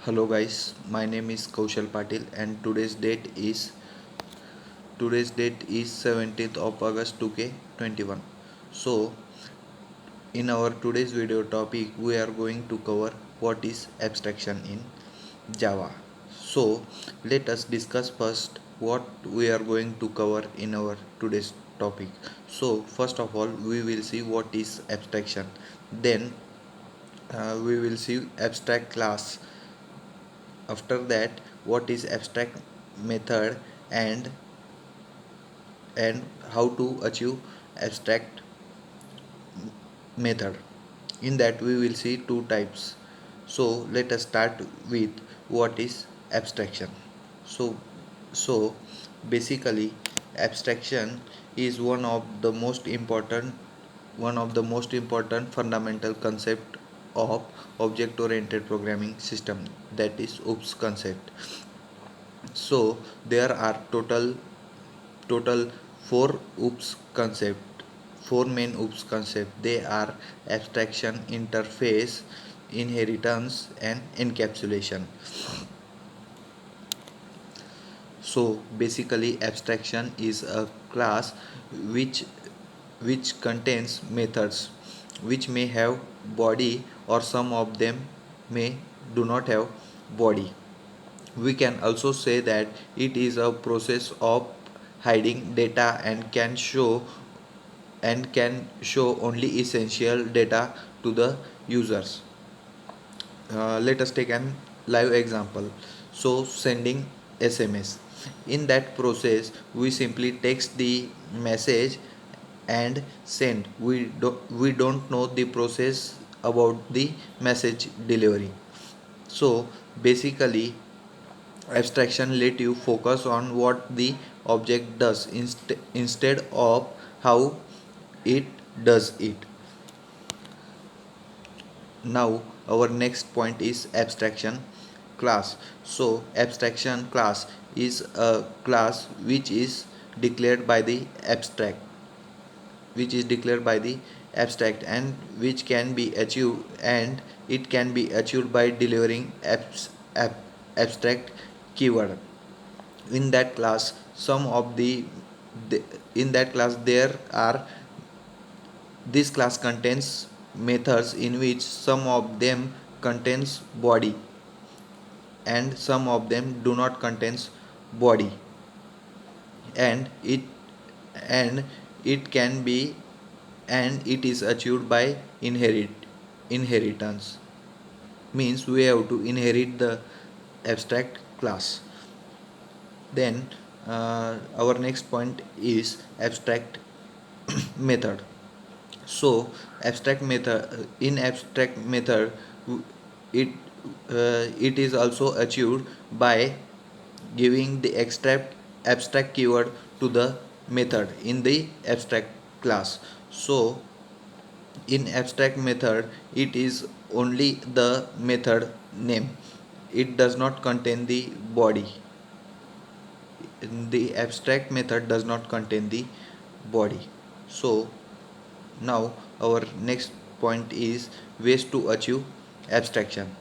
Hello guys, my name is Kaushal Patil and today's date is 17th of August 2021. So in our today's video topic we are going to cover what is abstraction in Java. So let us discuss first what we are going to cover in our today's topic. So first of all we will see what is abstraction. Then we will see abstract class. After that, what is abstract method and and how to achieve abstract method. In that we will see two types. So let us start with what is abstraction. So so basically abstraction is one of the most important fundamental concept of object oriented programming system, that is OOPS concept. So there are total four OOPS concept, four main OOPS concept. They are abstraction, interface, inheritance, and encapsulation. So basically, abstraction is a class which which contains methods which may have body, or some of them may do not have body. We can also say that it is a process of hiding data and can show only essential data to the users. Let us take an live example. So sending SMS. In that process we simply text the message and send. We don't know the process about the message delivery. So basically abstraction let you focus on what the object does instead of how it does it. Now our next point is abstraction class. So abstraction class is a class which is declared by the abstract and which can be achieved, and it can be achieved by delivering abstract keyword. In that class some of the in that class there are this class contains methods in which some of them contains body and some of them do not contains body, and it can be and it is achieved by inheritance. Means we have to inherit the abstract class. Then our next point is abstract method. So abstract method, it it is also achieved by giving the abstract keyword to the method in the abstract class. So in abstract method it is only the method name, it does not contain the body. The abstract method does not contain the body. So now our next point is ways to achieve abstraction.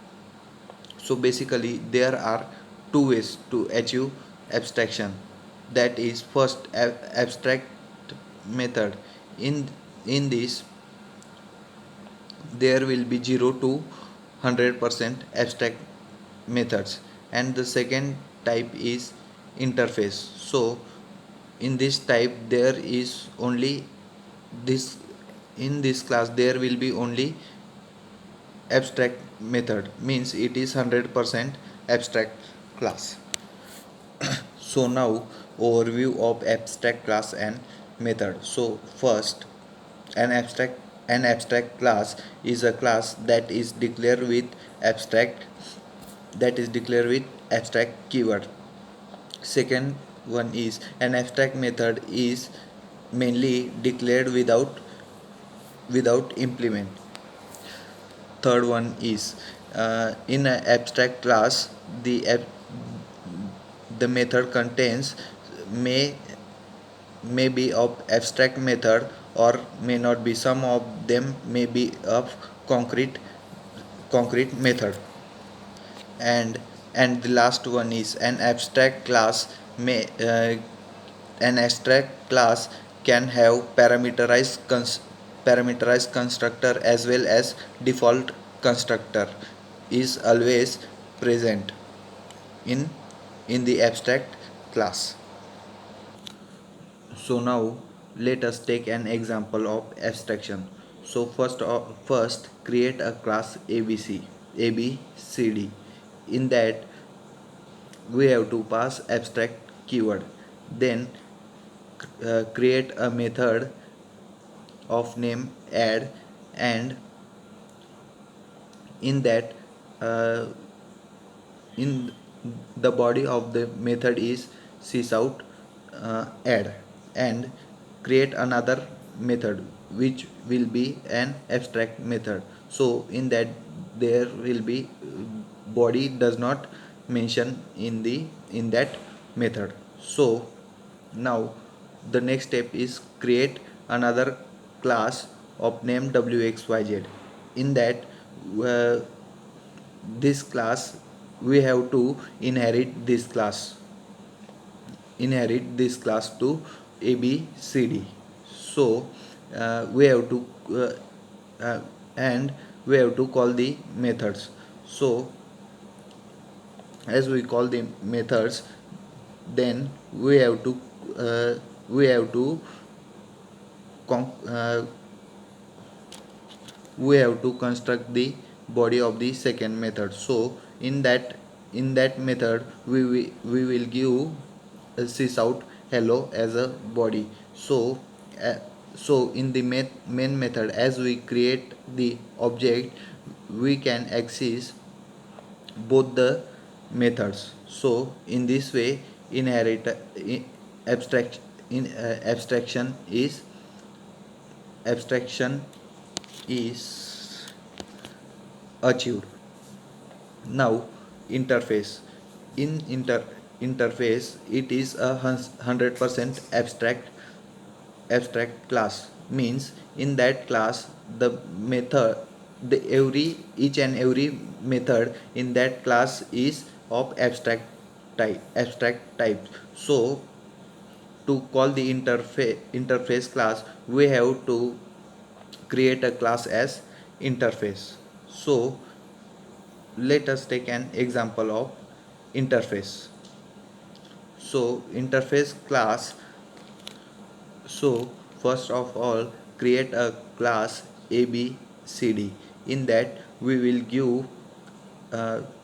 So basically there are two ways to achieve abstraction. That is first abstract method. In this there will be 0 to 100% abstract methods, and the second type is interface. So in this type there is only this in this class there will be only abstract method, means it is 100% abstract class. So now overview of abstract class and method. So first, an abstract an abstract class is a class abstract that is declared with abstract keyword. Second one is an abstract method is mainly declared without implement. Third one is in an abstract class the method contains may may be of abstract method or may not be. Some of them may be of concrete method. and and the last one is an abstract class may an abstract class can have parameterized constructor as well as default constructor is always present in the abstract class. So now let us take an example of abstraction. So first create a class ABCD. In that we have to pass abstract keyword. Then create a method of name add, and in that uh, in the body of the method is sysout add, and create another method which will be an abstract method. So in that there will be body does not mention in the in that method. So now the next step is create another class of name wxyz. In that uh, this class we have to inherit this class to abcd. So we have to uh, and we have to call the methods. So as we call the methods, then uh, we have to con- uh, we have to construct the body of the second method. So in that method we will give sysout hello as a body. So uh, so in the main method, as we create the object, we can access both the methods. So in this way inherit abstract in abstraction is achieved. Now interface. In interface it is a 100% abstract class. Means in that class the method the every each and every method in that class is of abstract type. So to call the interface class, we have to create a class as interface. So let us take an example of interface. So interface class. So first of all create a class abcd. In that we will give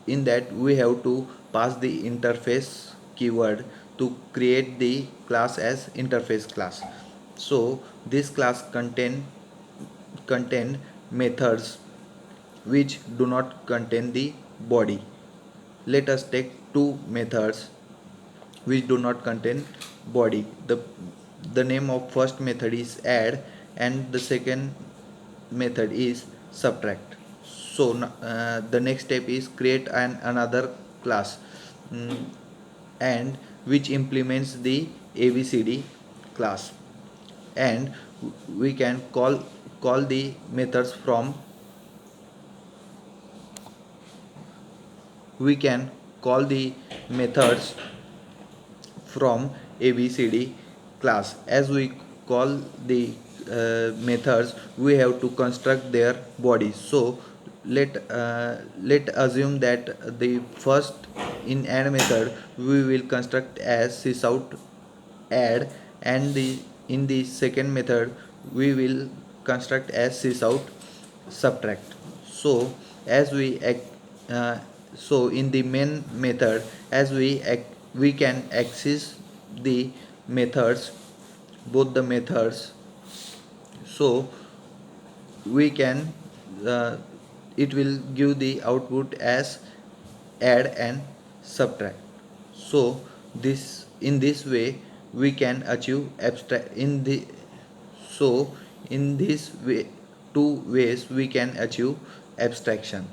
in that we have to pass the interface keyword to create the class as interface class. So this class contain methods which do not contain the body. Let us take two methods which do not contain body. The name of first method is add, and the second method is subtract. So the next step is create another class, mm, and which implements the abcd class, and we can call the methods from we can call the methods from abcd class. As we call the methods, we have to construct their bodies. So let assume that the first in add method we will construct as sysout add, and the in the second method we will construct as sysout subtract. So as we uh, so in the main method, as we can access the methods both the methods. So we can uh, it will give the output as add and subtract. So this in this way we can achieve abstract in the so in this way two ways we can achieve abstraction.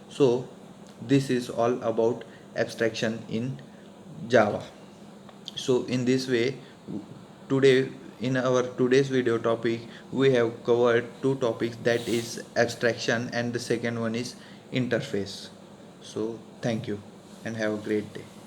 So this is all about abstraction in java. So in this way today in our today's video topic we have covered two topics, that is abstraction and the second one is interface. So thank you and have a great day.